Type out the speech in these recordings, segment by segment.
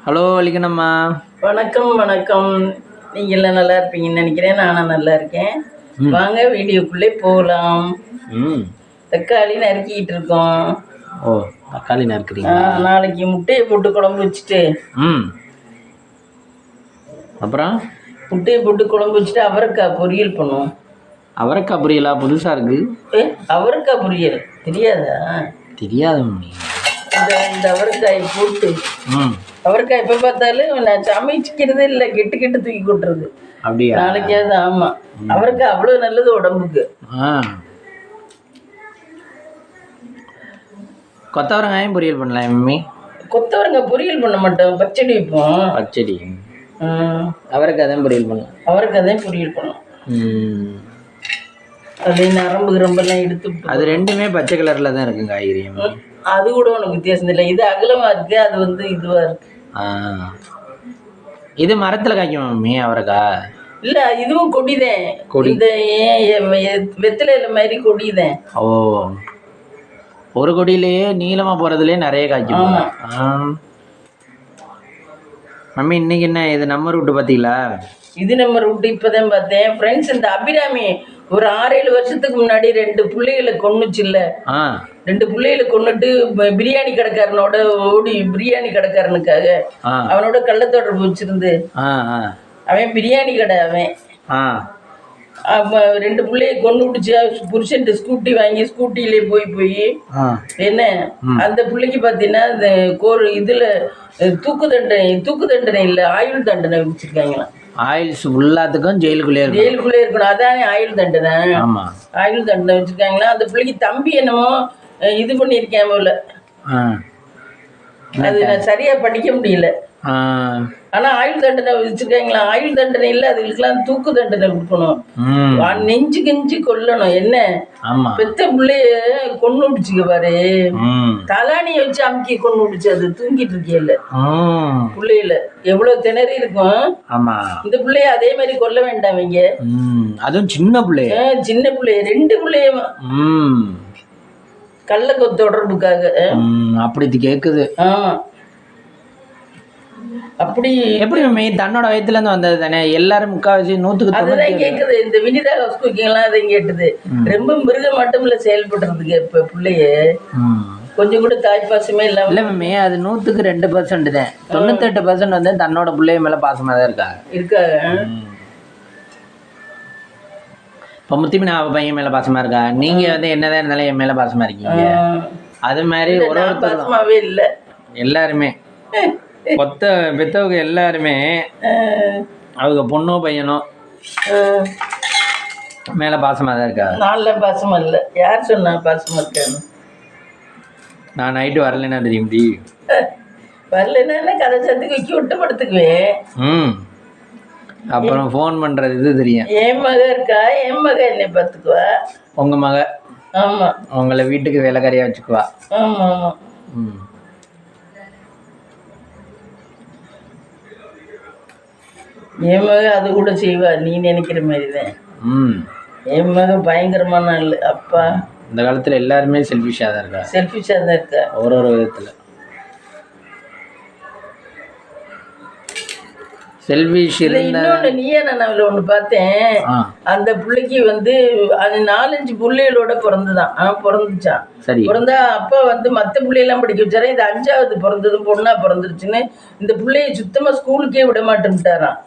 Hello வலிக்கண்ணம்மா. வணக்கம் வணக்கம். நீங்கள் எல்லாம் நல்லா இருப்பீங்கன்னு நினைக்கிறேன். நானும் நல்லா இருக்கேன். வாங்க வீடியோக்குள்ளே போகலாம். தக்காளி நறுக்கிட்டு இருக்கோம். ஓ, தக்காளி நறுக்குறீங்க. நாளைக்கு முட்டையை போட்டு குழம்பு வச்சுட்டு அப்புறம் முட்டையை போட்டு குழம்பு வச்சுட்டு அவரைக்காய் பொரியல் பண்ணுவோம். அவரைக்காய் பொரியலா? புதுசாக இருக்குது. அவரைக்காய் பொரியல் தெரியாதா? தெரியாது. இந்த அவரைக்காயை போட்டு அவரைக்காய் எப்போ பார்த்தாலும் நான் சமைச்சிக்கிறதே இல்லை, கெட்டு கெட்டு தூக்கி கொட்டுறது. அப்படியா? நாளைக்காவது. ஆமாம், அவரைக்காய் அவ்வளோ நல்லது உடம்புக்கு. கொத்தவரங்காயும் பொரியல் பண்ணலாம் மம்மி. கொத்தவரங்காய் பொரியல் பண்ண மாட்டோம், பச்சடி வைப்போம். பச்சடி. அவரைக்காய் தான் பொரியல் பண்ணலாம். அவரைக்காய் தான் பொரியல் பண்ணலாம். அது நரம்பு கிரம்பெல்லாம் எடுத்து. அது ரெண்டுமே பச்சை கலரில் தான் இருக்குது காய்கறி. அது கூட உனக்கு வித்தியாசம் இல்லை. இது அகலமாக இருக்குது, அது வந்து இதுவாக இருக்கு. இது மரத்தில் காய்க்கும் மம்மி அவரைக்காய். இல்லை, இதுவும் கொடிதேன். இந்த வெத்திலையில மாதிரி கொடிதேன். ஓ, ஒரு கொடியிலேயே நீளமாக போகிறதுலேயே நிறைய காய்க்கும். மம்மி இன்னைக்கு என்ன இது நம்ம ரூட்டு பார்த்தீங்களா? இது நம்ம ரூட்டு இப்போதான் பார்த்தேன். ஃப்ரெண்ட்ஸ், இந்த அபிராமி ஒரு 6-7 வருஷத்துக்கு முன்னாடி 2 பிள்ளைகளை கொன்னுச்சு இல்லை? 2 பிள்ளைகளை கொண்டுட்டு பிரியாணி கடைக்காரனோட ஓடி, பிரியாணி கடைக்காரனுக்காக அவனோட கள்ள தொடர்பு வச்சிருந்து அவன் பிரியாணி கடை அவன் 2 பிள்ளைய கொண்டு விட்டுச்சு. புருஷன் ஸ்கூட்டி வாங்கி ஸ்கூட்டிலே போய் என்ன அந்த பிள்ளைக்கு பார்த்தீங்கன்னா இந்த இதில் தூக்கு தண்டனை இல்லை, ஆயுள் தண்டனை வச்சிருக்காங்களாம். ஆயுள்ஸ் எல்லாத்துக்கும் ஜெயிலுக்குள்ளே இருக்கணும். அதானே ஆயுள் தண்டனை. ஆயுள் தண்டனை வச்சிருக்காங்களா. அந்த பிள்ளைக்கு தம்பி என்னமோ இது பண்ணியிருக்கேன் போல. அது நான் சரியா படிக்க முடியல. ஆனா ஆயுள் தண்டனை வச்சிருக்காங்களா. ஆயுள் தண்டனை இல்லை, அதுகளுக்கெல்லாம் தூக்கு தண்டனை கொடுக்கணும். நெஞ்சு கெஞ்சு கொல்லணும். என்ன பெத்த பிள்ளைய கொண்டு விடுச்சுக்க பாரு. தலானிய வச்சு அமுக்கி கொண்டு விடுச்சு. அது தூங்கிட்டு இருக்கேல்ல பிள்ளையில எவ்வளவு திணறி இருக்கும். இந்த பிள்ளைய அதே மாதிரி கொல்ல வேண்டாம் இங்க. அதுவும் சின்ன பிள்ளைய 2 பிள்ளையமா கள்ள தொடர்புக்காக அப்படி கேக்குது. அப்படி எப்படி மம்மி தன்னோட வயத்துல இருந்து வந்தது தானே? எல்லாரும் முக்காவாசி 100க்கு அதுதான் கேக்குது. இந்த வினிதா ஹவுஸ் குக்கிங்லாம் அதை கேட்டுது. ரொம்ப மிருகம் மட்டும் இல்ல செயல்படுறதுக்கு. இப்ப பிள்ளைய கொஞ்சம் கூட தாய்ப்பாசமே இல்லாம இல்ல மம்மி, அது 100க்கு 2% தான். 98% வந்து தன்னோட பிள்ளைய மேல பாசமா தான் இருக்கா. இப்போ முத்திமினா பையன் மேல பாசமா இருக்கா. நீங்க வந்து என்னதான் இருந்தாலும் என் மேல பாசமா இருக்கீங்க. அது மாதிரி ஒரு பாசமாவே இல்லை. எல்லாருமே பெத்தவங்க எல்லாருமே அவங்க பொண்ணோ பையனோ மேல பாசமா தான் இருக்கா. நல்ல பாசமா இல்ல. யார் சொன்னா பாசமா இருக்கான்னு? நான் நைட்டு வரலன்னா தெரியும். வரலன்னா கதை சத்துக்கு வைக்க விட்டு படுத்துக்குவேன். அப்புறம் ஃபோன் பண்றது இது தெரியும். என் மக இருக்கா, என் மக என்னை பார்த்துக்குவா. உங்க மக? ஆமா. உங்களை வீட்டுக்கு வேலைக்காரியா வச்சுக்குவா. ஆமா ஆமா. என் மக அது கூட செய்வா, நீ நினைக்கிற மாதிரிதான். என் மக பயங்கரமான ஆள். அப்பா இந்த காலத்துல எல்லாருமே செல்ஃபிஷா தான் இருக்கா. ஒரு விதத்துல செல்ஃபிஷ். இன்னொன்னு நீயே நான் ஒண்ணு பார்த்தேன். அந்த பிள்ளைக்கு வந்து அது 4-5 பிள்ளைகளோட பிறந்துச்சான். பிறந்தா அப்பா வந்து மற்ற பிள்ளையெல்லாம் படிக்க வச்சாரா. இது 5வது பிறந்ததும் பொண்ணா பிறந்துருச்சுன்னு இந்த பிள்ளைய சுத்தமா ஸ்கூலுக்கே விட மாட்டேன்ட்டாராம்.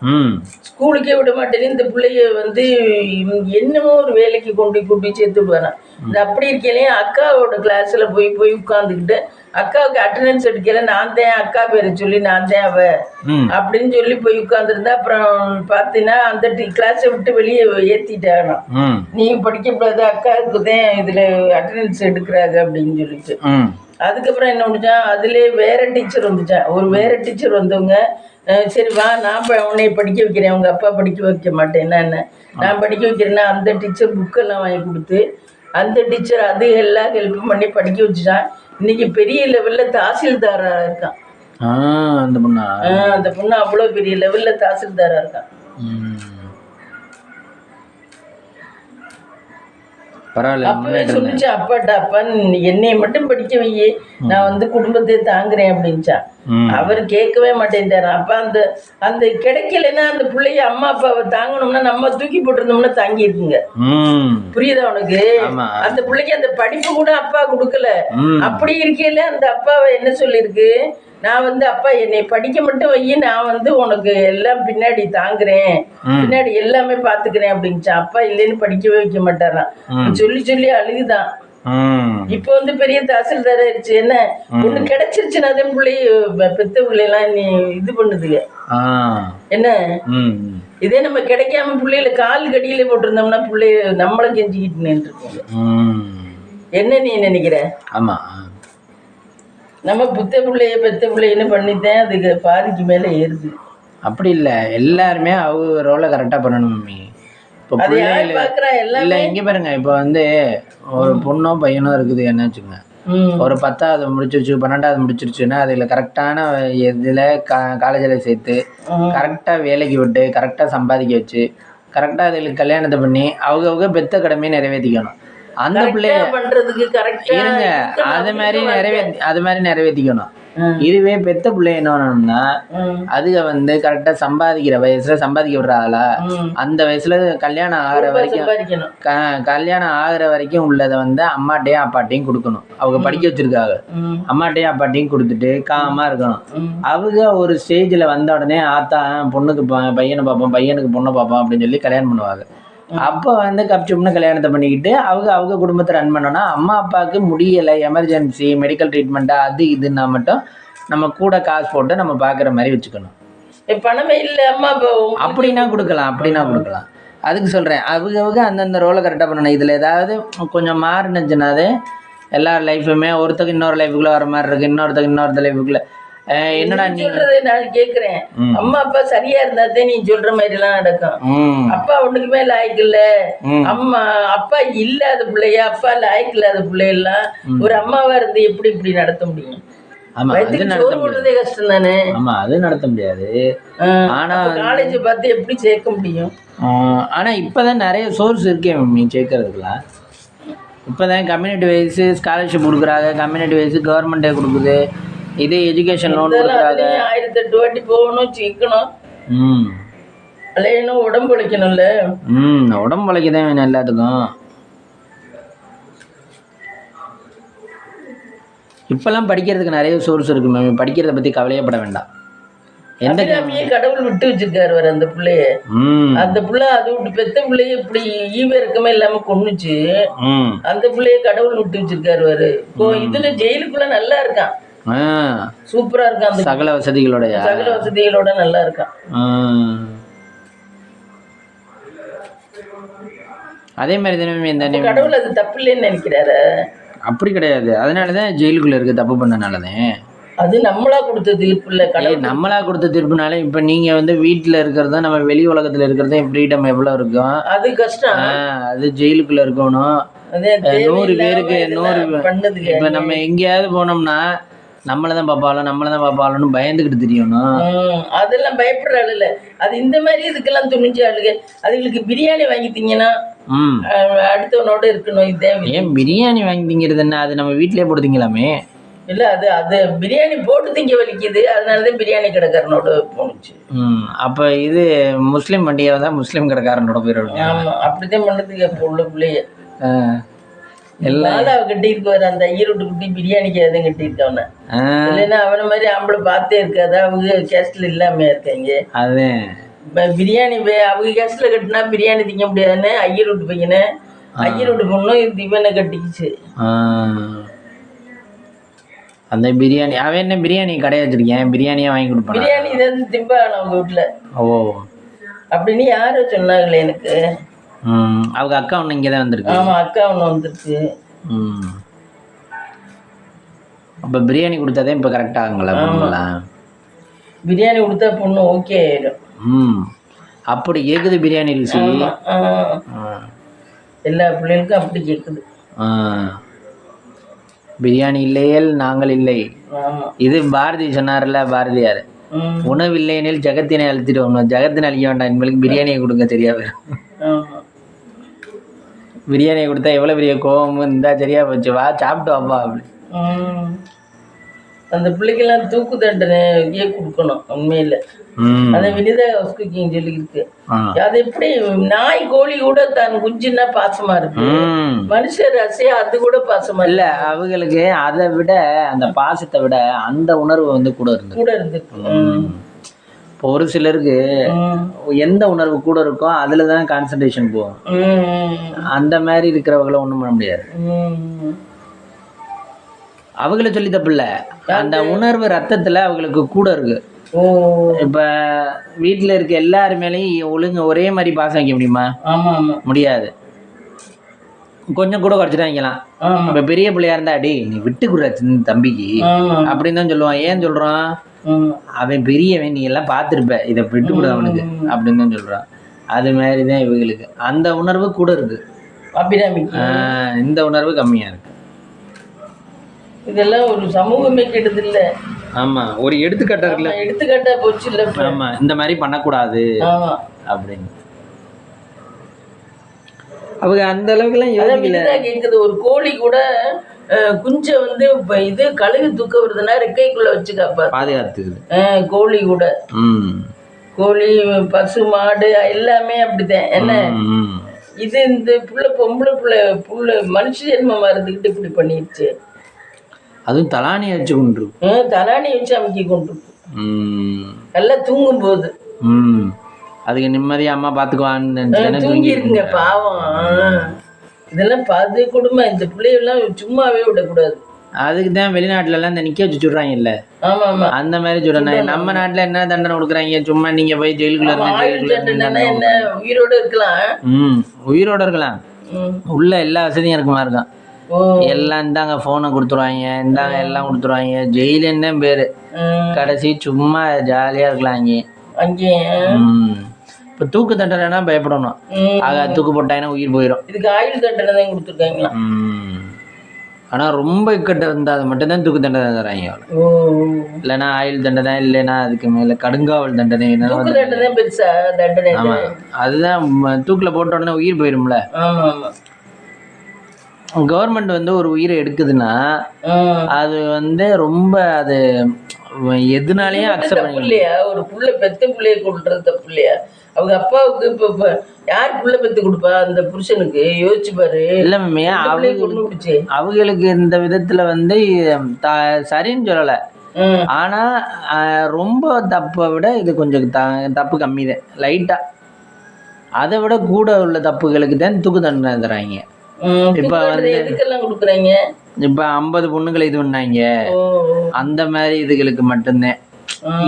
ஸ்கூலுக்கே விட மாட்டேன்னு இந்த பிள்ளைய வந்து என்னமோ ஒரு வேலைக்கு கூட்டி சேர்த்து விடுவாரான். இந்த அப்படி இருக்கலையே அக்காவோட கிளாஸ்ல போய் உட்காந்துக்கிட்டு அக்காவுக்கு அட்டண்டன்ஸ் எடுக்கல. நான் தான் அக்கா பேரை சொல்லி நான் தான் அவ அப்படின்னு சொல்லி போய் உட்காந்துருந்தா. அப்புறம் பார்த்தீங்கன்னா அந்த கிளாஸை விட்டு வெளியே ஏற்றிட்டாங்க. நீ படிக்கக்கூடாது, அக்காவுக்கு தான் இதில் அட்டண்டன்ஸ் எடுக்கிறாங்க அப்படின்னு சொல்லிட்டு. அதுக்கப்புறம் என்ன பண்ணிச்சான், அதுலேயே வேற டீச்சர் வந்துச்சான். வேற டீச்சர் வந்தவங்க சரி வா நான் உன்னை படிக்க வைக்கிறேன், அவங்க அப்பா படிக்க வைக்க மாட்டேன், நான் படிக்க வைக்கிறேன்னா அந்த டீச்சர் புக்கெல்லாம் வாங்கி கொடுத்து அந்த டீச்சர் அது எல்லாம் ஹெல்ப் பண்ணி படிக்க வச்சுட்டான். இன்னைக்கு பெரிய லெவலில் தாசில்தாராக இருக்கான். அந்த பொண்ணு அவ்வளோ பெரிய லெவலில் தாசில்தாராக இருக்கான். பரவாயில்ல. அப்பவே சொல்லிச்சு அப்பாட்ட, அப்பா என்னைய மட்டும் படிக்க வை, நான் வந்து குடும்பத்தை தாங்குறேன் அப்படின்ச்சா. அவர் கேட்கவே மாட்டேன்ட்டாரு. அப்ப அந்த அந்த கிடைக்கலன்னா அந்த பிள்ளைய அம்மா அப்பாவை தாங்கணும்னா நம்ம தூக்கி போட்டிருந்தோம்னா தாங்கி இருக்குங்க. புரியுதா உனக்கு? அந்த பிள்ளைக்கு அந்த படிப்பு கூட அப்பா கொடுக்கல. அப்படி இருக்கையில அந்த அப்பாவை என்ன சொல்லிருக்கு, நான் வந்து அப்பா என்னை படிக்க மட்டும் வை, நான் வந்து உனக்கு எல்லாம் பின்னாடி தாங்குறேன், பின்னாடி எல்லாமே பாத்துக்கிறேன் அப்படின்ச்சா. அப்பா இல்லைன்னு படிக்கவே வைக்க மாட்டாராம். சொல்லி சொல்லி அழுகுதான். இப்ப வந்து பெரிய தாசில்தார் ஆயிடுச்சு. என்ன ஒண்ணு கிடைச்சிருச்சுன்னா அதே பிள்ளைய பெத்த பிள்ளைலாம் நீ இது பண்ணுதுங்க. என்ன இதே நம்ம கிடைக்காம பிள்ளைல கால் கடியில போட்டிருந்தோம்னா பிள்ளைய நம்மள கெஞ்சிக்கிட்டு நின்றுருக்கோங்க. என்ன நீ நினைக்கிற? ஆமா, நம்ம பெத்த பிள்ளைன்னு பண்ணிட்டேன், அதுக்கு பாதிக்கு மேல ஏறுது. அப்படி இல்லை, எல்லாருமே அவங்க ரோலை கரெக்டாக பண்ணணும் மம்மி. இப்போ இல்லை இங்கே பாருங்க, இப்போ வந்து ஒரு பொண்ணோ பையனோ இருக்குது என்ன வச்சுக்கோங்க, ஒரு 10வது முடிச்சிருச்சு 12வது முடிச்சிருச்சுன்னா அதில் கரெக்டான இதில் காலேஜில் சேர்த்து கரெக்டாக வேலைக்கு விட்டு கரெக்டாக சம்பாதிக்க வச்சு கரெக்டாக அதில் கல்யாணத்தை பண்ணி அவங்க பெத்த கடமையை நிறைவேற்றிக்கணும். அந்த பிள்ளைய பண்றதுக்கு இருங்க, அது மாதிரி நிறைவேற்றிக்கணும். இதுவே பெத்த பிள்ளை என்ன பண்ணணும்னா, அதுக வந்து கரெக்டா சம்பாதிக்கிற வயசுல சம்பாதிக்க விடுறாங்களா, அந்த வயசுல கல்யாணம் ஆகுற வரைக்கும் உள்ளதை வந்து அம்மாட்டையும் அப்பாட்டையும் கொடுக்கணும். அவங்க படிக்க வச்சிருக்காங்க, அம்மாட்டையும் அப்பாட்டையும் கொடுத்துட்டு காமா இருக்கணும். அவங்க ஒரு ஸ்டேஜ்ல வந்த உடனே ஆத்தா பொண்ணுக்கு பையனை பார்ப்போம், பையனுக்கு பொண்ணை பார்ப்போம் அப்படின்னு சொல்லி கல்யாணம் பண்ணுவாங்க. அப்போ வந்து கப்சுப்னு கல்யாணத்தை பண்ணிக்கிட்டு அவங்க குடும்பத்தை ரன் பண்ணோன்னா, அம்மா அப்பாவுக்கு முடியலை, எமர்ஜென்சி மெடிக்கல் ட்ரீட்மெண்ட்டா அது இதுன்னா மட்டும் நம்ம கூட காசு போட்டு நம்ம பார்க்குற மாதிரி வச்சுக்கணும். பணமே இல்லை அம்மா அப்பா அப்படின்னா கொடுக்கலாம். அதுக்கு சொல்கிறேன், அவங்க அந்தந்த ரோலை கரெக்டாக பண்ணணும். இதில் ஏதாவது கொஞ்சம் மாறினுச்சுனாது எல்லார் லைஃபுமே ஒருத்தருக்கு இன்னொரு லைஃபுக்குள்ளே வர மாதிரி இருக்குது, இன்னொருத்தருக்கு இன்னொருத்த லைஃபுக்குள்ளே. என்னடா நீ சொல்றது நான் கேக்குறேன், அம்மா அப்பா சரியா இருந்தாதான் நீ சொல்ற மாதிரி எல்லாம் நடக்கும். அப்பா ஒண்ணுக்குமே லாய்க்கு இல்ல, அம்மா அப்பா இல்லாத பிள்ளைய, அப்பா லாய்க்கு இல்லாத பிள்ளையெல்லாம் ஒரு அம்மாவா இருந்து எப்படி இப்படி நடத்த முடியும்? கஷ்டம் தானே. ஆமா, அது நடத்த முடியாது. ஆனா காலேஜ் பார்த்து எப்படி சேர்க்க முடியும்? ஆனா இப்பதான் நிறைய சோர்ஸ் இருக்கே மம்மி சேர்க்கறதுக்குலாம். இப்பதான் கம்யூனிட்டி வைஸ் ஸ்காலர்ஷிப் கொடுக்குறாங்க, கம்யூனிட்டி வைஸ் கவர்மெண்டே கொடுக்குது. இதே எஜுகேஷன் லோன் கொடுக்குறாங்க. 1008 வாட்டி போகணும், சிக்கணும், அலையணும், உடம்பு உழைக்கணும்ல. உடம்பு உழைக்கதான் வேணும் எல்லாத்துக்கும். இப்பெல்லாம் படிக்கிறதுக்கு நிறைய சோர்ஸ் இருக்கு மேம், படிக்கிறத பத்தி கவலையப்பட வேண்டாம். எந்த கடவுள் விட்டு வச்சிருக்காரு அந்த பிள்ளைய, அந்த பிள்ளை அது விட்டு பெத்த பிள்ளைய இப்படி ஈவிரக்கமே இல்லாம கொன்னுச்சு. அந்த பிள்ளைய கடவுள் விட்டு வச்சிருக்காரு. இதுல ஜெயிலுக்குள்ள நல்லா இருக்கான், சூப்பரா இருக்கான், சகல வசதிகளோட நல்லா இருக்கான். அதே மாதிரி தானே கடவுள் அது தப்பு இல்லைன்னு நினைக்கிறாரு. அப்படி கிடையாது, அதனாலதான் ஜெயிலுக்குள்ள இருக்கு, தப்பு பண்ணனாலதான். அது நம்மளா கொடுத்த தீர்ப்பு இல்ல, நம்மளா கொடுத்த தீர்ப்புனால இப்ப நீங்க வந்து வீட்டுல இருக்கிறதா நம்ம வெளி உலகத்துல இருக்கிறதா ஃப்ரீடம் எவ்வளவு இருக்கும், அது கஷ்டம். அது ஜெயிலுக்குள்ள இருக்கணும். 100 பேருக்கு 100 இப்ப நம்ம எங்கேயாவது போனோம்னா நம்மளதான் பாப்பாளன்னு பயந்துகிட்டு தெரியணும். அதெல்லாம் பயப்படுற ஆளு இல்ல, அது இந்த மாதிரி இதுக்கெல்லாம் துணிஞ்ச ஆளுங்க. அதுங்களுக்கு பிரியாணி வாங்கி திங்கன்னா அடுத்தவனோட இருக்கணும். இதே ஏன் பிரியாணி வாங்கி திங்கிறது என்ன, அது நம்ம வீட்லயே போட்டு திங்கலாமே. இல்ல அது பிரியாணி போட்டு திங்க வலிக்குது, அதனாலதான் பிரியாணி கடைக்காரனோட போனுச்சு. அப்ப இது முஸ்லீம் பண்டிகை தான் முஸ்லீம் கடைக்காரனோட போயிடும். ஆமா, அப்படித்தான் பண்ணதுக்கு அப்ப உள்ள பிள்ளைய எல்லாம் கட்டிருக்காரு. அந்த ஈரோட்டு குட்டி பிரியாணிக்கு எதுவும் கட்டிருக்கவன இல்லைன்னா அவன மாதிரி ஆம்பளை பார்த்தே இருக்காது. அவங்க கேஸ்ட்ல இல்லாம இருக்காங்க. அது பிரியாணி அவங்க கேஸ்ட்ல கட்டினா பிரியாணி திங்க முடியாதுன்னு ஐயரோட்டு பையனு ஐயரோட்டு பொண்ணும் இவனை கட்டிக்கிச்சு. அந்த பிரியாணி அவன் என்ன பிரியாணி கடை வச்சிருக்கேன், பிரியாணியா வாங்கி கொடுப்பான். பிரியாணி இதை திம்பாங்க அவங்க வீட்டுல. ஓ, அப்படின்னு யாரும் சொன்னாங்களே எனக்கு. அவங்க அக்கா ஒன்று இங்கே தான் வந்திருக்கு. ஆமாம், அக்கா ஒன்று வந்துருக்கு. அப்போ பிரியாணி கொடுத்தாதே இப்போ கரெக்டாக ஆகுங்களா? பிரியாணி கொடுத்தா பொண்ணு ஓகே ஆயிடும். அப்படி கேட்குது பிரியாணி ருசி. எல்லா பிள்ளைகளுக்கும் அப்படி கேட்குது. பிரியாணி இல்லையேல் நாங்கள் இல்லை. இது பாரதி சொன்னார்ல, பாரதியார், உணவு இல்லையெனில் ஜகத்தினை அழுத்திடுவோம், ஜகத்தினை அழிக்க வேண்டாம், இனிமேலுக்கு பிரியாணியை கொடுங்க தெரியாது. பிரியாணி கொடுத்தா எவ்வளோ பெரிய கோவம் இருந்தா சரியா போச்சு, வா சாப்பிட்டு வாப்பா அப்படி. அந்த பிள்ளைக்கெல்லாம் தூக்கு தண்டனையே கொடுக்கணும் உண்மையில. அதை வினிதா ஹவுஸ் குக்கிங் சொல்லியிருக்கு. அது எப்படி நாய் கோழி கூட தான் குஞ்சுன்னா பாசமா இருக்கு, மனுஷர் ரசியா அது கூட பாசமா இல்ல. அவங்களுக்கு அதை விட அந்த பாசத்தை விட அந்த உணர்வு வந்து கூட இருந்துருக்கு. இப்போ ஒரு சிலருக்கு எந்த உணர்வு கூட இருக்கோ அதுல தான் கான்சன்ட்ரேஷன் போகும். அந்த மாதிரி இருக்கிறவங்கள ஒண்ணும் பண்ண முடியாது. அவங்கள சொல்லி தப்பு இல்லை, அந்த உணர்வு ரத்தத்துல அவங்களுக்கு கூட இருக்கு. இப்ப வீட்டுல இருக்க எல்லாரு மேலேயும் ஒழுங்கு ஒரே மாதிரி பாசம் வைக்க முடியுமா? முடியாது. கொஞ்சம் கூட குறைச்சிட்டு வைக்கலாம். இப்ப பெரிய பிள்ளையா இருந்தா அடி நீ விட்டு குடுற தம்பிக்கு அப்படின்னு தான் சொல்லுவான். ஏன் சொல்றான்? அவன் பெரியவன், நீ எல்லாம் பார்த்துருப்ப, இதை விட்டு கொடு அவனுக்கு அப்படின்னு தான் சொல்றான். அது மாதிரிதான் இவங்களுக்கு அந்த உணர்வு கூட இருக்கு, இந்த உணர்வு கம்மியா இருக்கு. இதெல்லாம் ஒரு சமூகமே கெடுது இல்ல. ஆமா, ஒரு எடுத்துக்காட்டா இருக்குல்ல, எடுத்துக்காட்டா போச்சு இல்ல. ஆமா, இந்த மாதிரி பண்ணக்கூடாது அப்படின்னு அவங்க அந்த அளவுக்கு எல்லாம் யோசிக்கல. கேக்குது ஒரு கோழி கூட குஞ்ச வந்து இது கழுகு தூக்க வருதுன்னா ரெக்கைக்குள்ள வச்சு பாதுகாத்துக்குது. கோழி கூட, கோழி பசு மாடு எல்லாமே அப்படித்தான். என்ன இது இந்த புள்ள பொம்பளை புள்ள மனுஷ ஜென்மமா இருந்துகிட்டு இப்படி பண்ணிடுச்சு. அதுவும் தலானியை வச்சு கொண்டு தலானியை வச்சு அமைக்கி கொண்டு நல்லா தூங்கும் போது அதுக்கு நிம்மதியா அம்மா பாத்துக்குவான்னு தூங்கி இருக்குங்க பாவம். இதெல்லாம் பாது கொடுமை. இந்த பிள்ளைகள்லாம் சும்மாவே விடக்கூடாது. அதுக்கு தான் வெளிநாட்டுல எல்லாம் இந்த நிக்க வச்சு சொல்றாங்க இல்ல. ஆமா ஆமா, அந்த மாதிரி சொல்றேன். நம்ம நாட்டுல என்ன தண்டனை கொடுக்குறாங்க? சும்மா நீங்க போய் ஜெயிலுக்குள்ள என்ன உயிரோட இருக்கலாம். உயிரோட இருக்கலாம், உள்ள எல்லா வசதியும் இருக்குமா இருக்கான். எல்லாம் இந்தாங்க போனை கொடுத்துருவாங்க, இந்தாங்க எல்லாம் கொடுத்துருவாங்க. ஜெயிலு என்ன பேரு, கடைசி சும்மா ஜாலியா இருக்கலாம் அங்கே. இப்ப தூக்கு தண்டனைனா பயப்படணும். ஆக தூக்கு போட்டாங்கன்னா உயிர் போயிடும். இதுக்கு ஆயுள் தண்டனை தான் கொடுத்துருக்காங்களா. ஆனா ரொம்ப இக்கட்ட இருந்தா அது மட்டும்தான் தூக்கு தண்டனை தராங்க. இல்லைன்னா ஆயுள் தண்டனை, இல்லைன்னா அதுக்கு மேல கடுங்காவல் தண்டனை. பெருசா தண்டனை. ஆமா, அதுதான் தூக்குல போட்ட உடனே உயிர் போயிரும்ல. கவர்மெண்ட் வந்து ஒரு உயிரை எடுக்குதுன்னா அது வந்து ரொம்ப அது எதுனாலயே அக்செப்ட் பண்ண இல்லையா. ஒரு புள்ள பெத்த பிள்ளைய கொள்றது தப்பு இல்லையா? அவங்க அப்பாவுக்கு இப்ப யார் புள்ள பெத்து கொடுப்பா அந்த புருஷனுக்கு? யோசிச்சு பாரு. இல்ல மேமே அவங்களுக்கு இந்த விதத்துல வந்து சரின்னு சொல்லல. ஆனா ரொம்ப தப்பை விட இது கொஞ்சம் தப்பு கம்மி தான், லைட்டா. அதை விட கூட உள்ள தப்புகளுக்கு தான் தூக்கு தண்டனை தராங்க. இப்ப வந்து கொடுக்குறாங்க. இப்ப 50 பொண்ணுங்களை இது பண்ணாங்க, அந்த மாதிரி இதுகளுக்கு மட்டும்தான்.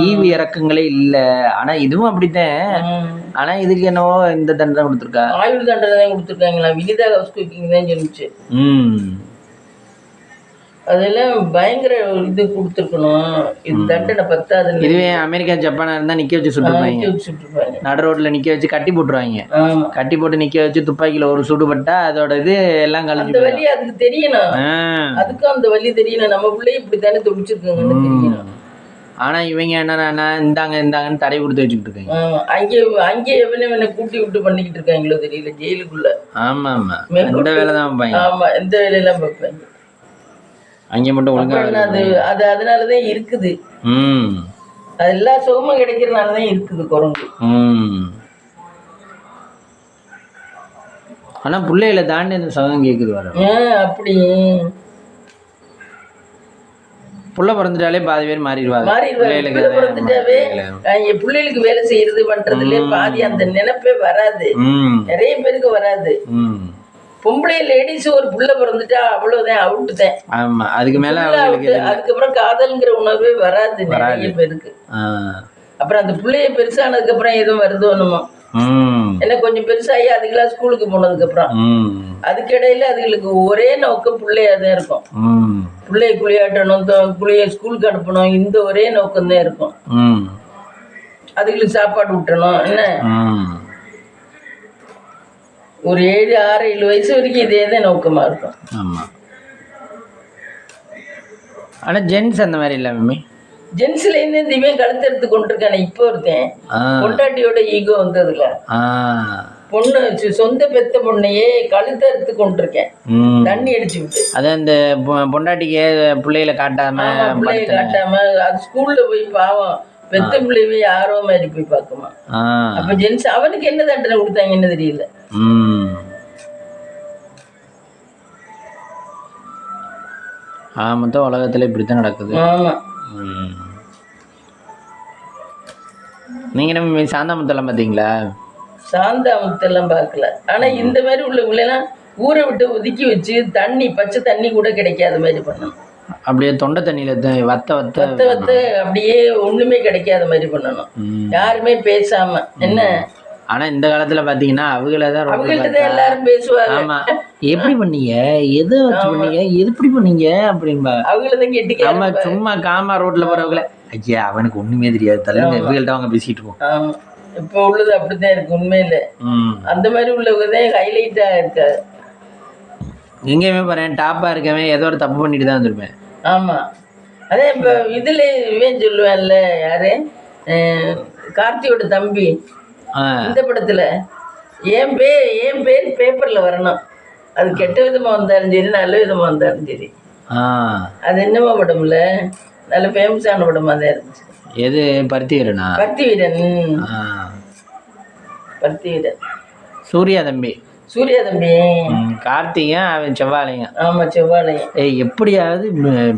ஈவி இறக்கங்களே இல்ல. ஆனா இதுவும் அப்படித்தான். ஆனா இதுக்கு என்னவோ இந்த தண்டனை கொடுத்துருக்கா, ஆயுள் தண்டனை தான் கொடுத்துருக்காங்களா. வினிதா ஹவுஸ் குக்கிங் தான் சொல்லிச்சு. அதெல்லாம் பயங்கர இது கொடுத்துருக்கணும். இது தண்டனை பத்தாது. இதுவே அமெரிக்கா ஜப்பானா இருந்தா நிக்க வச்சு சுட்டுருப்பாங்க. நடு ரோட்ல நிக்க வச்சு கட்டி போட்டுருவாங்க. கட்டி போட்டு நிக்க வச்சு துப்பாக்கியில ஒரு சுடுபட்டா அதோட இது எல்லாம் கலந்து. அந்த வலி அதுக்கு தெரியணும், அதுக்கும் அந்த வலி தெரியணும். நம்ம பிள்ளைய இப்படித்தானே துடிச்சிருக்காங்கன்னு தெரியணும். ஆனா இவங்க என்ன இந்தாங்கன்னு தடை கொடுத்து வச்சுக்கிட்டு இருக்காங்க. அங்கே எவனை கூட்டி விட்டு பண்ணிக்கிட்டு இருக்காங்களோ தெரியல ஜெயிலுக்குள்ள. ஆமா ஆமா, இந்த வேலை தான் வைப்பாங்க. ஆமா, இந்த வேலையெல்லாம் வைப்பாங்க. அங்கே மட்டும் ஒழுங்கா அது அதனாலதான் இருக்குது. அது எல்லா சுகமும் கிடைக்கிறதுனாலதான் இருக்குது குரங்கு. ஆனா பிள்ளைகளை தாண்டி அந்த சுகம் கேக்குது வர. அப்படி புள்ள பிறந்துட்டாலே பாதி பேர் மாறிடுவாங்க. பிள்ளைகளுக்கு வேலை செய்யறது பண்றதுல பாதி அந்த நினைப்பே வராது. நிறைய பேருக்கு வராது. பொம்பளை லேடிஸ் ஒரு புள்ள பிறந்துட்டா அவ்வளவுதான், அவுட்டு தான். ஆமா, அதுக்கு மேல அதுக்கப்புறம் காதல்ங்கிற உணர்வே வராது நிறைய பேருக்கு. அப்புறம் அந்த பிள்ளைய பெருசானதுக்கு அப்புறம் எதுவும் வருதோ என்னமோ. என்ன கொஞ்சம் பெருசாகி அதுக்கெல்லாம் ஸ்கூலுக்கு போனதுக்கு அப்புறம் அதுக்கிடையில அதுகளுக்கு ஒரே நோக்கம் பிள்ளையாதான் இருக்கும். பிள்ளைய குளியாட்டணும், பிள்ளைய ஸ்கூலுக்கு அனுப்பணும், இந்த ஒரே நோக்கம் தான் இருக்கும். அதுகளுக்கு சாப்பாடு விட்டணும். என்ன ஒரு 7, 6, 7 வயசு வரைக்கும் இதே தான் நோக்கமா இருக்கும். ஆமா, ஆனா ஜென்ஸ் அந்த மாதிரி இல்ல மம்மி. ஜென்ஸ்ல இருந்து இவன் கழுத்தெடுத்து கொண்டிருக்கானே இப்போ ஒருத்தன் பொண்டாட்டியோட ஈகோ வந்ததுல பொண்ணு சொந்த பெத்த பொண்ணையே கழுத்தறுத்து கொண்டிருக்கேன், தண்ணி அடிச்சு விட்டு. அதான் இந்த பொண்டாட்டிக்கு பிள்ளைகளை காட்டாம அது ஸ்கூல்ல போய் பாவம் பெத்த பிள்ளைவே யாரோ மாதிரி போய் பார்க்குமா. அப்ப ஜென்ஸ் அவனுக்கு என்ன தண்டனை கொடுத்தாங்கன்னு தெரியல. மொத்தம் உலகத்துல இப்படித்தான் நடக்குது. ஆமா. நீங்க நம்ம சாந்தாமுத்தெல்லாம் பார்த்தீங்களா? சாந்தாமுத்தெல்லாம் பார்க்கல. ஆனா இந்த மாதிரி உள்ளவங்களெல்லாம் ஊரை விட்டு ஒதுக்கி வச்சு தண்ணி பச்சை தண்ணி கூட கிடைக்காத மாதிரி பண்ணணும். அப்படியே தொண்டை தண்ணியில வத்த வத்த வத்த வத்த அப்படியே ஒண்ணுமே கிடைக்காத மாதிரி பண்ணணும், யாருமே பேசாம. என்ன ஆனா இந்த காலத்துல பாத்தீங்கன்னா அவங்கள்ட்ட எல்லாரும் பேசுவாங்க. ஆமா, எப்படி பண்ணீங்க, எதை வச்சு பண்ணீங்க, எப்படி பண்ணீங்க அப்படின்பா. அவங்களதான் கேட்டு நம்ம சும்மா காமா ரோட்ல போறவங்கள ஐயா அவனுக்கு ஒண்ணுமே தெரியாது தலைங்க இவங்கள்ட்ட அவங்க பேசிட்டு இருக்கோம். இப்போ உள்ளது அப்படித்தான் இருக்கு உண்மையில. அந்த மாதிரி உள்ளவங்கதான் ஹைலைட்டா இருக்காது. எங்கேயுமே பாரு டாப்பா இருக்கவன் ஏதோ ஒரு தப்பு பண்ணிட்டு தான் வந்திருப்பேன். ஆமா, அதே இப்ப இதுல இவன் சொல்லுவேன்ல, யாரு கார்த்தியோட தம்பி, இந்த படத்துல என் பேர் பேப்பர்ல வரணும், அது கெட்ட விதமா வந்தாலும் சரி நல்ல விதமா வந்தாலும் சரி. அது என்னமா படம்ல நல்ல ஃபேமஸான படமா தான் இருந்துச்சு. எது? பருத்தி வீரனா? பருத்தி வீரன். பருத்தி வீரன் சூர்யா தம்பி. சூர்யா தம்பி, கார்த்திகன் அவன் செவ்வாழையும். ஆமா செவ்வாழையும். எப்படியாவது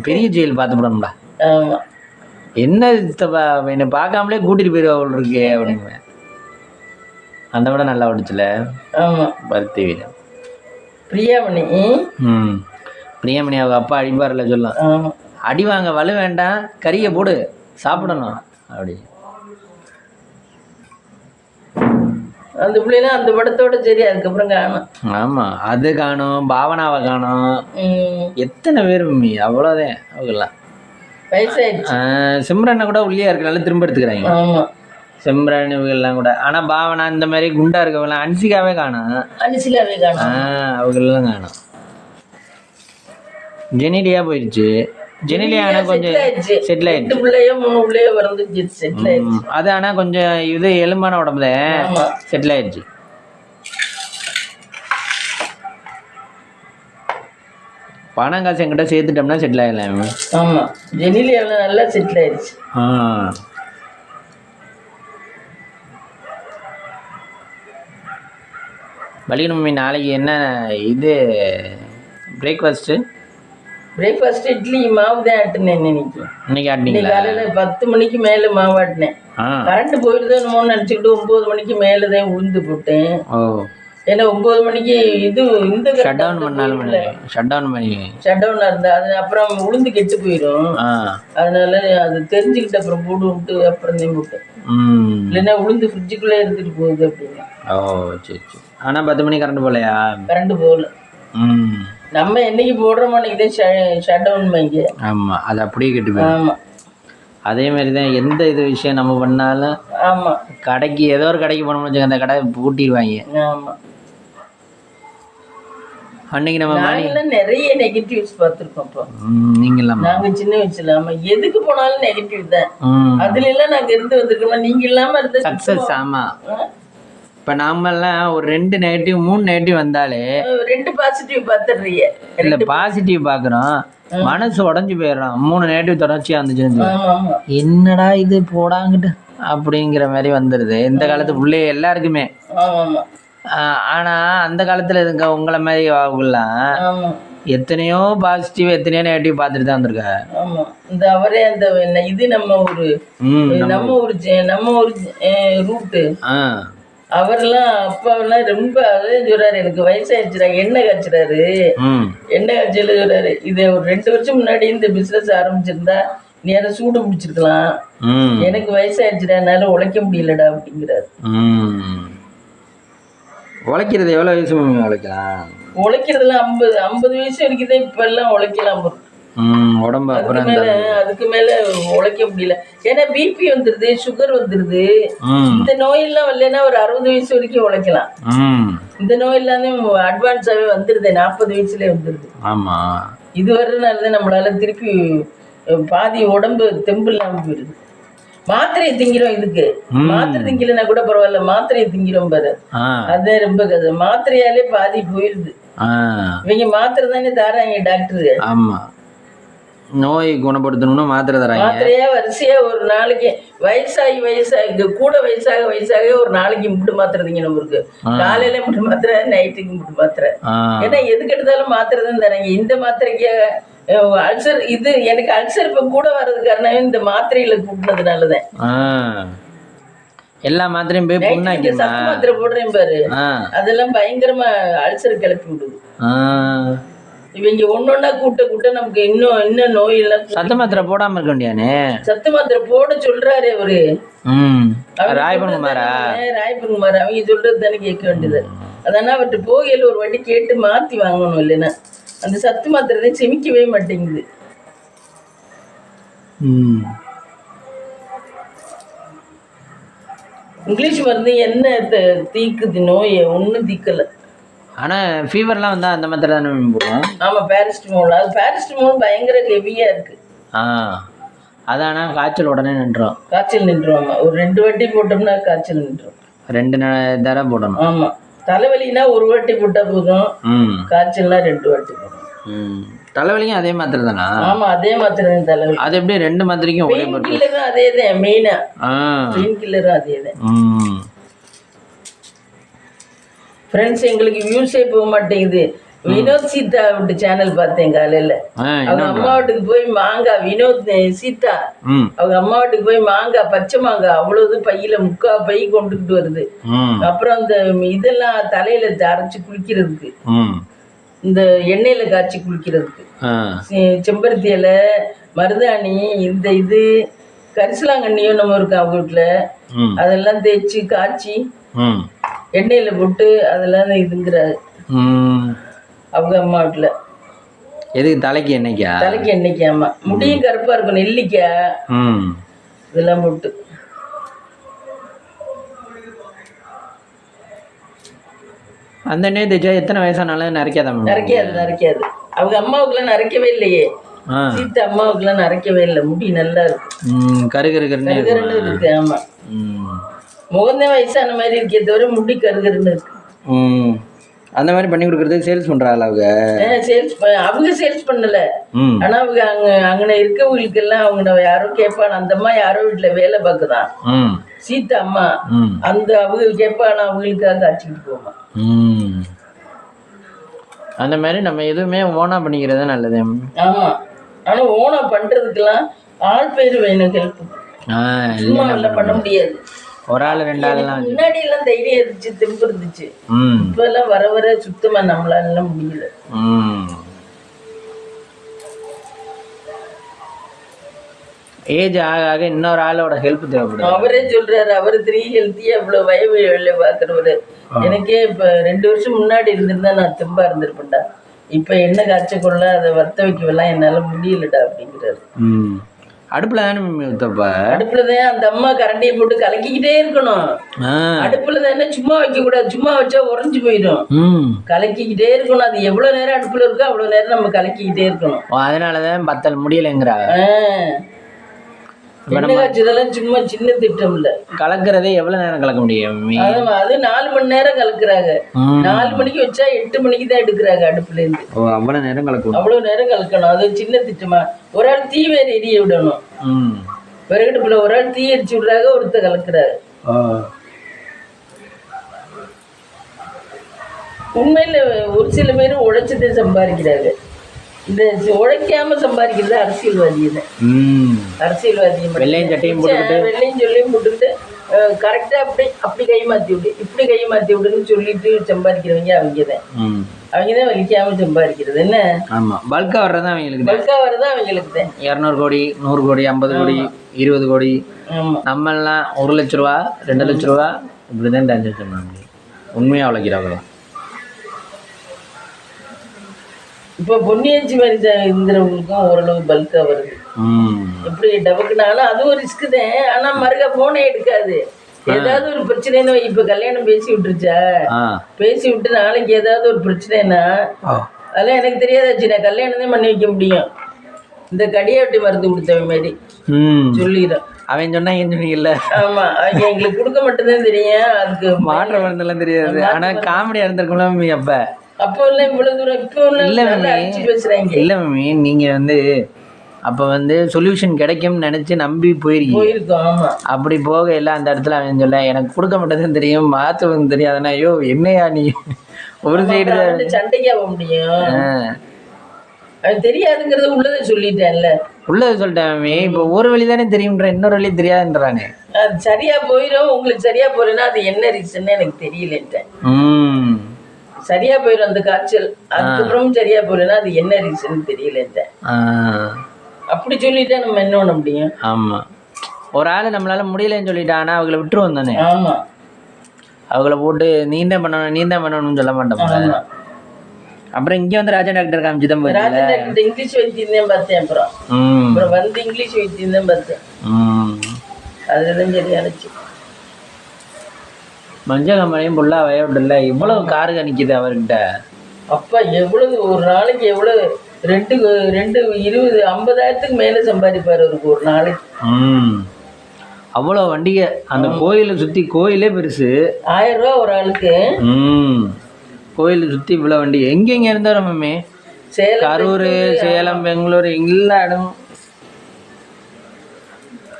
பெரிய ஜெயில் பார்த்து விடணும்டா. ஆமா, என்ன என்னை பார்க்காமலே கூட்டிட்டு போயிடுவா இருக்கு அப்படின்னு. அந்த விட நல்லா ஓடிச்சுல. ஆமா, பருத்தி வீரன். பிரியாமணி. பிரியாமணி அவங்க அப்பா அடிப்பார்ல சொல்லலாம், அடி வாங்க வலு வேண்டாம் கறியை போடு சாப்பிடணும் அப்படி. அந்த பிள்ளைலாம் அந்த படத்தோட சரி, அதுக்கப்புறம் காணும். ஆமா, அது காணும், பாவனாவை காணும், எத்தனை பேர் அவ்வளோதான் அவங்கெல்லாம் வயசாயிடுச்சு. சிம்ரனை கூட உள்ளியா இருக்கனால திரும்ப எடுத்துக்கிறாங்க. ஆமா, சிம்ரன் இவங்கெல்லாம் கூட. ஆனா பாவனா இந்த மாதிரி குண்டா இருக்கவங்களாம் அன்சிகாவே காணும். அவங்கெல்லாம் காணும். ஜெனிலியா போயிடுச்சு. ஜெனிலியா ஆனா கொஞ்சம் செட்டில் ஆயிடுச்சு. அது ஆனா கொஞ்சம் இது எலும்பான உடம்புல செட்டில் ஆயிடுச்சு. பணம் காசு என்கிட்ட சேர்த்துட்டோம்னா செட்டில் ஆயிடலாம். ஆமா, ஜெனிலியா நல்லா செட்டில் ஆயிடுச்சு. வலிக்கணுமே. நாளைக்கு என்ன இது பிரேக்ஃபாஸ்ட்டு? இட்லி மாவு தான் ஆட்டினேன் இன்னைக்கு ஆட்டினீங்களா? காலையில் 10 மணிக்கு மேலே மாவு ஆட்டினேன். கரண்ட் போயிடுதோன்னு நினச்சிக்கிட்டு 9 மணிக்கு மேலே தான் உளுந்து போட்டேன். ஏன்னா 9 மணிக்கு இது இந்த ஷட் டவுன் பண்ணாலும் ஷட் டவுனாக இருந்தா அது அப்புறம் உளுந்து கெட்டு போயிடும். அதனால அது தெரிஞ்சுக்கிட்டு அப்புறம் போட்டு அப்புறம் தான் போட்டேன். இல்லைன்னா உளுந்து ஃப்ரிட்ஜுக்குள்ளே இருந்துட்டு போகுது அப்படின்னு. சரி சரி. ஆனால் 10 மணிக்கு கரண்ட் போகலையா? கரண்ட் போகல. நம்ம என்னைக்கு போடுறோமோ அன்னைக்கு தான் ஷட் டவுன் வைங்க. ஆமாம், அது அப்படியே கெட்டு போயிடும். ஆமாம், அதே மாதிரி தான் எந்த இது விஷயம் நம்ம பண்ணாலும். ஆமாம், கடைக்கு ஏதோ ஒரு கடைக்கு போனோம்னு வச்சுக்க அந்த கடை பூட்டிடுவாங்க. ஆமாம், அன்னைக்கு நம்ம நிறைய நெகட்டிவ்ஸ் பார்த்துருக்கோம். இப்போ நீங்களாம் நாங்கள் சின்ன வயசுல எதுக்கு போனாலும் நெகட்டிவ் தான். அதுல எல்லாம் நாங்கள் இருந்து வந்திருக்கோம். நீங்க இல்லாம இருந்த சக்சஸ். ஆமாம், இப்போ நாமெல்லாம் ஒரு 2 நெகட்டிவ் 3 நெகட்டிவ் வந்தாலே 2 பாசிட்டிவ் பார்த்துடுறீங்க. இல்லை பாசிட்டிவ் பார்க்குறோம், மனசு உடஞ்சி போயிடுறோம். 3 நெகட்டிவ் தொடர்ச்சியாக வந்துச்சுன்னு என்னடா இது போடாங்கிட்டு அப்படிங்கிற மாதிரி வந்துடுது இந்த காலத்து பிள்ளை எல்லாருக்குமே. ஆனால் அந்த காலத்தில் இருக்க உங்களை மாதிரி அவங்களாம் எத்தனையோ பாசிட்டிவ் எத்தனையோ நெகட்டிவ் பார்த்துட்டு தான் வந்திருக்கா. இந்த அவரே அந்த இது நம்ம ஒரு ரூட்டு. அவரெல்லாம் அப்பாவெல்லாம் ரொம்ப அதே சொல்றாரு, எனக்கு வயசாயிடுச்சுடா எண்ணெய் காய்ச்சுறாரு. எண்ணெய் காய்ச்சல சொல்றாரு, இதை ஒரு 2 வருஷம் முன்னாடி இந்த பிசினஸ் ஆரம்பிச்சிருந்தா நீ அதை சூடு பிடிச்சிருக்கலாம். எனக்கு வயசாயிடுச்சுடா என்னால உழைக்க முடியலடா அப்படிங்கிறாரு. உழைக்கிறது எவ்வளோ வயசு உழைக்கலாம்? உழைக்கிறதுலாம் 50 வயசு வரைக்கும் தான் இப்ப எல்லாம் உழைக்கலாம். உடம்பு அதுக்கு மேல உழைக்க முடியல. ஏன்னா பிபி வந்துருது, சுகர் வந்துருது. இந்த நோயெல்லாம் வரலன்னா ஒரு 60 வயசு வரைக்கும் உழைக்கலாம். இந்த நோய் எல்லாமே அட்வான்ஸாவே வந்துருது, 40 வயசுல வந்துருது. ஆமா, இது வர்றதுனாலதான் நம்மளால திருப்பி பாதி உடம்பு தெம்பு இல்லாம போயிருது. மாத்திரையை திங்கிறோம். இதுக்கு மாத்திரை திங்கலன்னா கூட பரவாயில்ல, மாத்திரையை திங்கிறோம் பாரு, அதே ரொம்ப கதை. மாத்திரையாலே பாதி போயிருது. இவங்க மாத்திரை தானே தராங்க டாக்டரு. ஆமா, நோய் குணப்படுத்தணும்னு மாத்திரை தராங்க. மாத்திரையா வரிசையா ஒரு நாளைக்கு வயசாகி கூட வயசாக ஒரு நாளைக்கு முட்டு மாத்திரை திங்கணும். இருக்கு காலையில முட்டு மாத்திரை, நைட்டுக்கு முட்டு மாத்திரை. ஏன்னா எதுக்கு எடுத்தாலும் மாத்திரை தான் தராங்க. இந்த மாத்திரைக்கு அல்சர், இது எனக்கு அல்சர் இப்ப கூட வர்றது காரணம் இந்த மாத்திரையில கூட்டினதுனாலதான். எல்லா மாத்திரையும் போய் சத்து மாத்திரை போடுறேன் பாரு, அதெல்லாம் பயங்கரமா அல்சர் கிளப்பி விடுது. இவங்க ஒன்னொன்னா கூட்ட நமக்கு இன்னும் நோய் எல்லாம். சத்து மாத்திரை போடாம இருக்க வேண்டியானே. சத்து மாத்திரை போட சொல்றாரு அவரு ராயபுரங்குமார். அவங்க சொல்றது தானே கேட்க வேண்டியது. அதனால அவர்கிட்ட போகையில ஒரு வாட்டி கேட்டு மாத்தி வாங்கணும். இல்லைன்னா அந்த சத்து மாத்திரை செமிக்கவே மாட்டேங்குது. இங்கிலீஷ் மருந்து என்ன தீக்குது நோயை? ஒன்றும் தீக்கலை. ஆனால் ஃபீவர்லாம் வந்தால் அந்த மாத்திரை தானே போடுவோம். ஆமாம், பேரஸ்டமோல். அது பேரஸ்டமோல் பயங்கர ஹெவியாக இருக்குது. அதானா காய்ச்சல் உடனே நின்றோம். காய்ச்சல் நின்றோம். ஆமாம், ஒரு 2 வாட்டி போட்டோம்னா காய்ச்சல் நின்றோம். 2 தடவை போடணும். ஆமாம், தலைவலினா ஒரு வாட்டி போட்டால் போதும், காய்ச்சல்னா 2 வாட்டி போடணும். தலைவலிக்கும் அதே மாத்திரை தானா? ஆமாம், அதே மாத்திரை தான் தலைவலி. அது எப்படி 2 மாத்திரைக்கும் ஒரே பெயின் கில்லரும் அதே தான். மெயினாக பெயின் கில்லரும் அதே தான். ஃப்ரெண்ட்ஸ், எங்களுக்கு வியூஸே போக மாட்டேங்குது. வினோத் சீதா விட்டு சேனல் பார்த்தேன் காலையில. அவங்க அம்மா வீட்டுக்கு போய் மாங்காய், வினோத் சீதா அவங்க அம்மா வீட்டுக்கு போய் மாங்காய், பச்சை மாங்காய் அவ்வளவு பையில 3/4 பை கொண்டுகிட்டு வருது. அப்புறம் அந்த இதெல்லாம் தலையில அரைச்சு குளிக்கிறதுக்கு, இந்த எண்ணெயில காய்ச்சி குளிக்கிறதுக்கு, செம்பருத்தி இலை, மருதாணி, இந்த இது கரிசலாங்கண்ணியும் நம்ம இருக்கு அவங்க வீட்டுல, அதெல்லாம் தேய்ச்சி காய்ச்சி எண்ணெயில போட்டு அதெல்லாம் இதுங்கிறாரு அவங்க அம்மா வீட்டுல. எதுக்கு? தலைக்கு எண்ணெய்க்கா? தலைக்கு எண்ணெய்க்கு. ஆமா, முடியும் கருப்பா இருக்கும், நெல்லிக்காய் இதெல்லாம் போட்டு. அந்த எண்ணெய் தேய்ச்சா எத்தனை வயசானாலும் நரைக்காது. அவங்க அம்மாவுக்குலாம் நரைக்கவே இல்லையே. சீத்தா அம்மாவுக்குலாம் நரைக்கவே இல்லை. முடி நல்லா இருக்கு, கருகருன்னு இருக்கு. ஆமா, முகந்தான் வயசான மாதிரி இருக்கே தவிர முடி கருகருன்னு இருக்கு. அந்த மாதிரி பண்ணி கொடுக்கறதுக்கு சேல்ஸ் பண்றாங்க அவங்க சேல்ஸ் பண்ணல. ஆனா அவங்க அங்கன இருக்கவங்களுக்கு எல்லாம் அவங்க யாரோ கேட்பான, அந்த அம்மா யாரோ வீட்டுல வேலை பார்க்குதான் சீதா அம்மா, அந்த அவங்க கேட்பான அவங்களுக்காக காய்ச்சிக்கிட்டு போமா. அந்த மாதிரி நம்ம எதுவுமே ஓனா பண்ணிக்கிறது நல்லது. ஆமா, ஆனா ஓனா பண்றதுக்கெல்லாம் ஆள் பேர் வேணும், ஹெல்ப். சும்மா பண்ண முடியாது. ஒரு ஆள் 2 ஆள்லாம் முன்னாடி எல்லாம் தைரியம் இருந்துச்சு, தெம்பு இருந்துச்சு. இப்ப எல்லாம் வர சுத்தமா நம்மளால முடியல. ஏஜ் ஆக இன்னொரு ஆளோட ஹெல்ப் தேவைப்படும். அவரே சொல்றாரு, அவரு 3 ஹெல்த்தியா இவ்வளவு வயவு பாக்குறவரு. எனக்கே இப்ப 2 வருஷம் முன்னாடி இருந்திருந்தா நான் தெம்பா இருந்திருப்பேன்டா. இப்ப என்ன காய்ச்ச கொள்ள அதை வத்த வைக்கலாம் என்னால முடியலடா அப்படிங்கிறாரு. அடுப்புல தானே ஊத்தப்ப? அடுப்புலதான். அந்த அம்மா கரண்டியை போட்டு கலக்கிக்கிட்டே இருக்கணும். அடுப்புல தானே, சும்மா வைக்க கூடாது. சும்மா வச்சா உறைஞ்சு போயிடும். கலக்கிக்கிட்டே இருக்கணும். அது எவ்வளவு நேரம் அடுப்புல இருக்கோ அவ்வளவு நேரம் நம்ம கலக்கிக்கிட்டே இருக்கணும். அதனாலதான் பத்தல் முடியலைங்கிறா. இதெல்லாம் சும்மா சின்ன திட்டம் இல்ல. கலக்குறதே எவ்வளவு நேரம் கலக்க முடியும்? அது 4 மணி நேரம் கலக்குறாங்க. 4 மணிக்கு வச்சா 8 மணிக்கு தான் எடுக்கிறாங்க அடுப்புல இருந்து. அவ்வளவு நேரம் கலக்கணும். அவ்வளவு நேரம் கலக்கணும். அது சின்ன திட்டமா. ஒரு ஆள் தீ வேற எரிய விடணும். விறகடுப்புல ஒரு ஆள் தீ எரிச்சு விடுறாங்க, ஒருத்தர் கலக்குறாரு. உண்மையில ஒரு சில பேரும் உழைச்சதை சம்பாதிக்கிறாங்க. இந்த உழைக்காம சம்பாதிக்கிறது அரசியல்வாதி. வெள்ளையும் சட்டையும் சொல்லியும் போட்டுக்கிட்டு கரெக்டா அப்படி கை மாத்தி விடு, இப்படி கை மாத்தி விடுன்னு சொல்லிட்டு சம்பாதிக்கிறவங்க அவங்கதான் வலிக்காம சம்பாதிக்கிறது. என்ன? ஆமா, பல்கா வர்றதா அவங்களுக்கு தான். 200 கோடி 100 கோடி 50 கோடி 20 கோடி. நம்ம எல்லாம் 1 லட்ச ரூபா 2 லட்ச ரூபா இப்படிதான் டான்ஸ் வச்சிருந்தாங்க. உண்மையா உழைக்கிறாங்க. இப்போ பொன்னியஞ்சி மாதிரி இருந்தவங்களுக்கும் ஓரளவு பல்கா வருது. எப்படி டபக்குனாலும் அதுவும் ரிஸ்க் தான். ஆனா மறுக்க போனே எடுக்காது. ஏதாவது ஒரு பிரச்சனைன்னு இப்ப கல்யாணம் பேசி விட்டுருச்சா, பேசி விட்டு நாளைக்கு ஏதாவது ஒரு பிரச்சனைனா அதெல்லாம் எனக்கு தெரியாதாச்சு. நான் கல்யாணம் தான் பண்ணி வைக்க முடியும். இந்த கடியாட்டி மருந்து கொடுத்தவ மாதிரி சொல்லிடுறேன். அவன் சொன்னா ஏன் சொன்னீங்கல்ல. ஆமா, அவங்க எங்களுக்கு கொடுக்க மட்டும்தான் தெரியும், அதுக்கு மாற்ற மருந்தெல்லாம் தெரியாது. ஆனா காமெடியா இருந்திருக்கும்ல மம்மி. அப்போ இல்லை இவ்வளவு தூரம் இப்போ இல்லை மம்மி, பேசுறாங்க. இல்லை மம்மி, நீங்க வந்து அப்போ வந்து சொல்யூஷன் கிடைக்கும்னு நினச்சி நம்பி போயிருக்கோம். அப்படி போக எல்லாம் அந்த இடத்துல அவன் சொல்ல எனக்கு கொடுக்க மாட்டேதான் தெரியும், மாற்றுவது தெரியாதுன்னா ஐயோ என்னையா நீ ஒரு சைடு சண்டைக்கு ஆக முடியும். அது தெரியாதுங்கிறது உள்ளதை சொல்லிட்டேன்ல. உள்ளதை சொல்லிட்டேன் மம்மி. இப்போ ஒரு வழி தானே தெரியும்ன்ற, இன்னொரு வழி தெரியாதுன்றானே. அது சரியா போயிடும், உங்களுக்கு சரியா போறேன்னா அது என்ன ரீசன்னு எனக்கு தெரியலன்ட்டேன். சரியா போயிடும் அந்த காய்ச்சல், அதுக்கப்புறம் சரியா போறேன்னா அது என்ன ரீசன் தெரியலன்ட்டேன். அப்படி சொல்லிட்டா நம்ம என்ன பண்ண முடியும்? ஆமா, ஒரு ஆள் நம்மளால முடியலன்னு சொல்லிட்டானா அவங்கள விட்டுருவோம் தானே. ஆமா, அவங்கள போட்டு நீ தான் பண்ணணும்னு சொல்ல மாட்டோம். அப்புறம் இங்க வந்து ராஜா டாக்டர் காமிச்சு தான் போய் ராஜா டாக்டர் இங்கிலீஷ் வைத்தியம் தான் பார்த்தேன். அப்புறம் வந்து இங்கிலீஷ் வைத்தியம் தான் பார்த்தேன். அதுதான் சரியானுச்சு. மஞ்சள் கம்பெனியும் ஃபுல்லா வயவிடல, இவ்வளவு காரு நிக்குது அவர்கிட்ட. அப்பா எவ்வளவு ஒரு நாளைக்கு எவ்வளவு 50,000க்கு மேல சம்பாதிப்பாரு அவருக்கு ஒரு நாளைக்கு. அவ்வளோ வண்டிகை அந்த கோயிலை சுற்றி, கோயிலே பெருசு. 1000 ரூபா ஒரு ஆளுக்கு. கோயிலை சுற்றி இவ்வளோ வண்டி. எங்கெங்க இருந்தாரோ மம்மி, கரூர், சேலம், பெங்களூர், எல்லா இடமும்.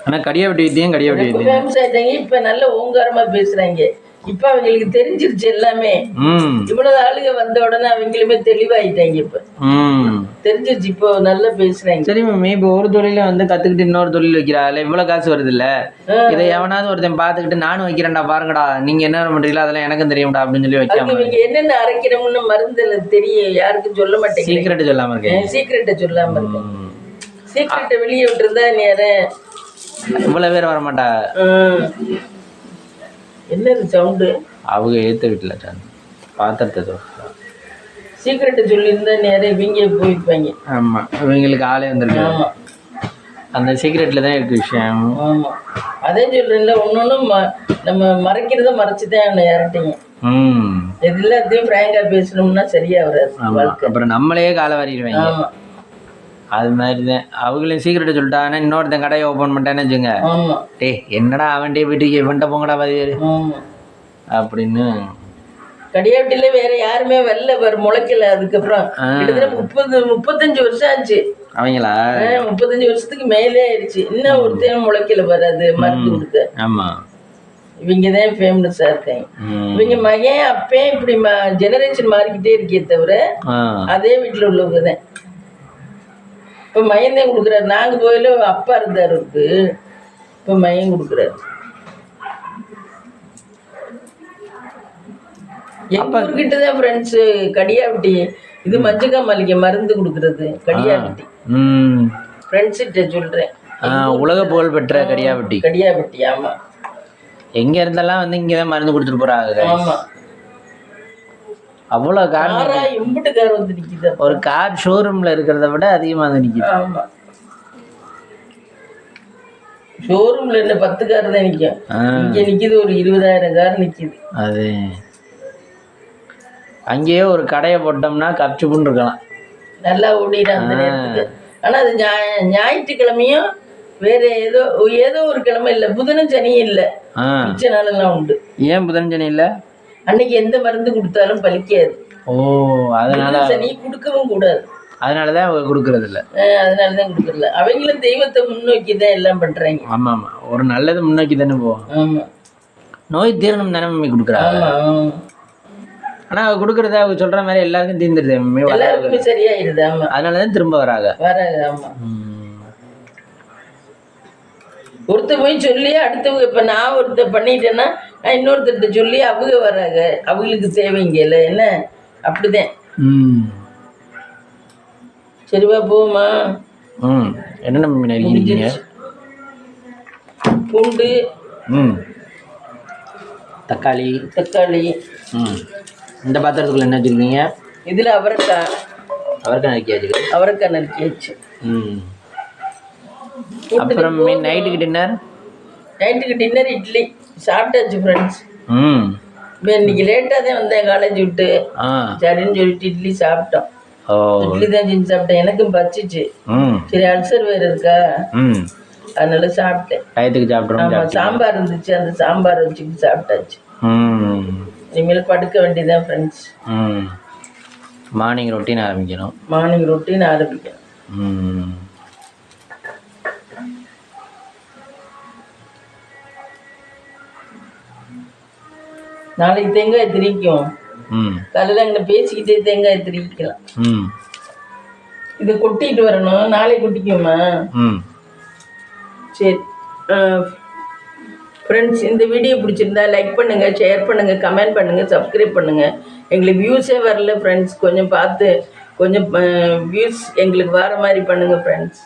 ஆனால் கடியாவட்டி வைத்தியம், கடியாவட்டி வைத்தியம் இப்போ நல்ல ஓங்காரமா பேசுறாங்க. இப்ப அவங்களுக்கு தெரிஞ்சிருச்சு எல்லாமே. இவ்வளவு ஆளுங்க வந்த உடனே அவங்களுமே தெளிவாயிட்டாங்க. இப்ப தெரிஞ்சிருச்சு, இப்போ நல்லா பேசுறாங்க. சரி மம்மி, இப்போ ஒரு தொழில வந்து கத்துக்கிட்டு இன்னொரு தொழில் வைக்கிறாள், இவ்வளவு காசு வருது இல்ல, இதை எவனாவது ஒருத்தன் பாத்துக்கிட்டு நானும் வைக்கிறேன்டா பாருங்கடா, நீங்க என்ன பண்றீங்களா அதெல்லாம் எனக்கும் தெரியும்டா அப்படின்னு சொல்லி வைக்காம இவங்க என்னென்ன அரைக்கிறோம்னு மருந்துல தெரியும், யாருக்கும் சொல்ல மாட்டேங்க. சீக்கிரட்டை சொல்லாம இருக்கேன். சீக்கிரட்டை சொல்லாம இருக்கேன். சீக்கிரட்டை வெளியே விட்டுருந்தா நேரம் இவ்வளவு பேர் வரமாட்டா. என்னது சவுண்டு? அவங்க ஏத்த வீட்டுல பாத்திரத்தை சீக்கிரட்டை சொல்லியிருந்தா நேரம் இவங்க போயிருப்பாங்க. ஆமா, இவங்களுக்கு ஆளே வந்திருக்கு. அந்த சீக்கிரட்ல தான் இருக்கு விஷயம். ஆமா, அதே சொல்றேன்ல, ஒன்னொன்னும் நம்ம மறைக்கிறத மறைச்சுதான் யார்கிட்டையும் எல்லாத்தையும் பிராங்கா பேசணும்னா சரியா வராது. அப்புறம் நம்மளே காலை வாரிடுவாங்க. அது மாதிரிதான் அவங்களையும் சீக்கிரட்டை சொல்லிட்டாங்கன்னா இன்னொருத்தன் கடையை ஓப்பன் பண்ணிட்டேன்னு வச்சுங்க, டே என்னடா அவன்டே வீட்டுக்கு இவன்ட்ட போங்கடா பதிவேறு அப்படின்னு. கடியாட்டில வேற யாருமே வரல, முளைக்கல. அதுக்கப்புறம் கிட்டத்தட்ட 35 வருஷம் ஆச்சு அவங்களா. 35 வருஷத்துக்கு மேலே ஆயிடுச்சு. இன்னும் ஒருத்தையும் முளைக்கல வராது மருந்து கொடுத்த. ஆமா, இவங்கதான் ஃபேமஸா இருக்காங்க. இவங்க மகன் அப்பே இப்படி ஜெனரேஷன் மாறிக்கிட்டே இருக்கே தவிர அதே வீட்டுல உள்ளவங்க தான். இப்ப மயன் கொடுக்குறாரு. நாங்க போயில அப்பா இருந்தாரு இருக்கு, இப்ப மயன் கொடுக்குறாரு. எங்ககிட்டதான் ஃப்ரெண்ட்ஸ் கடியாவட்டி, இது மஞ்சக்கா மல்லிகை மருந்து கொடுக்கறது கடியாவட்டி. ஃப்ரெண்ட்ஸ் கிட்ட சொல்றேன், உலக புகழ் பெற்ற கடியாவட்டி. கடியாவட்டி ஆமா, எங்க இருந்தெல்லாம் வந்து இங்கதான் மருந்து கொடுத்துட்டு போறாங்க. ஆமா, அவ்வளவு கார் எம்பிட்டு கார் வந்து நிக்குது. ஒரு கார் ஷோரூம்ல இருக்கிறத விட அதிகமா வந்து நிக்குது. ஆமா, ஷோரூம்ல என்ன 10 கார் தான் நிக்கும், இங்க நிக்குது ஒரு 20,000 கார் நிக்குது. அது அங்கேயே ஒரு கடையை போட்டோம்னா கப்சுப்புன்னு இருக்கலாம், நல்லா ஓடிடும் அந்த நேரத்துக்கு. ஆனா அது ஞாயிற்றுக்கிழமையும் வேற ஏதோ ஒரு கிழமை இல்ல, புதனும் சனியும் இல்ல, மிச்ச நாளெல்லாம் உண்டு. ஏன் புதன் சனி இல்ல? அன்னைக்கு எந்த மருந்து கொடுத்தாலும் பலிக்காது. ஓ, அதனால சனி கொடுக்கவும் கூடாது. அதனாலதான் அவங்க கொடுக்கறது இல்ல. அதனாலதான் கொடுக்கறதில்ல. அவங்களும் தெய்வத்தை முன்னோக்கி தான் எல்லாம் பண்றாங்க. ஆமா ஆமா, ஒரு நல்லது முன்னோக்கி தானே போவோம். ஆமா, நோய் தீரணும் தானே மம்மி கொடுக்குறாங்க. ஆனா அவ கொடுக்கறத அவங்க சொல்ற மாதிரி எல்லாருக்கும் தீர்ந்துருது மம்மி, எல்லாருக்குமே சரியாயிருது. ஆமா, அதனாலதான் திரும்ப வராங்க. ஆமா, ஒருத்த போய் சொல்லி அடுத்தவங்க, இப்ப நான் ஒருத்த பண்ணிட்டேன்னா நான் இன்னொருத்தர்கிட்ட சொல்லி அவங்க வராங்க, அவங்களுக்கு தேவைங்க இல்லை என்ன, அப்படிதான். சரிவா போமா. என்ன நம்ம பூண்டு, தக்காளி. இந்த பாத்திரத்துக்குள்ள என்ன வச்சுருக்கீங்க? இதுல அவரைக்காய். அவரைக்காய் நறுக்கியாச்சு. அப்புறம் நைட்டுக்கு டின்னர் இட்லி சாப்பிட்டாச்சு ஃப்ரெண்ட்ஸ். இன்னைக்கு லேட்டாக தான் வந்தேன் காலேஜ் விட்டு, சரின்னு சொல்லிட்டு இட்லி சாப்பிட்டோம். இட்லி தான் செஞ்சு சாப்பிட்டேன், எனக்கும் பச்சிச்சு. சரி அல்சர் வேறு இருக்கா, அதனால சாப்பிட்டேன். டயத்துக்கு சாப்பிட்றோம். ஆமாம், சாம்பார் இருந்துச்சு, அந்த சாம்பார் வச்சுக்கிட்டு சாப்பிட்டாச்சு. இனிமேல் படுக்க வேண்டியதான் ஃப்ரெண்ட்ஸ். மார்னிங் ரொட்டீன் ஆரம்பிக்கணும். நாளைக்கு தேங்காய் திரிக்கும். காலையில் அங்கே பேசிக்கிட்டே தேங்காய் திரிக்கலாம். இதை கொட்டிட்டு வரணும். நாளைக்கு கொட்டிக்குமா? சரி ஃப்ரெண்ட்ஸ், இந்த வீடியோ பிடிச்சிருந்தா லைக் பண்ணுங்கள், ஷேர் பண்ணுங்கள், கமெண்ட் பண்ணுங்கள், சப்ஸ்கிரைப் பண்ணுங்கள். எங்களுக்கு வியூஸே வரல ஃப்ரெண்ட்ஸ். கொஞ்சம் பார்த்து கொஞ்சம் வியூஸ் எங்களுக்கு வர மாதிரி பண்ணுங்கள் ஃப்ரெண்ட்ஸ்.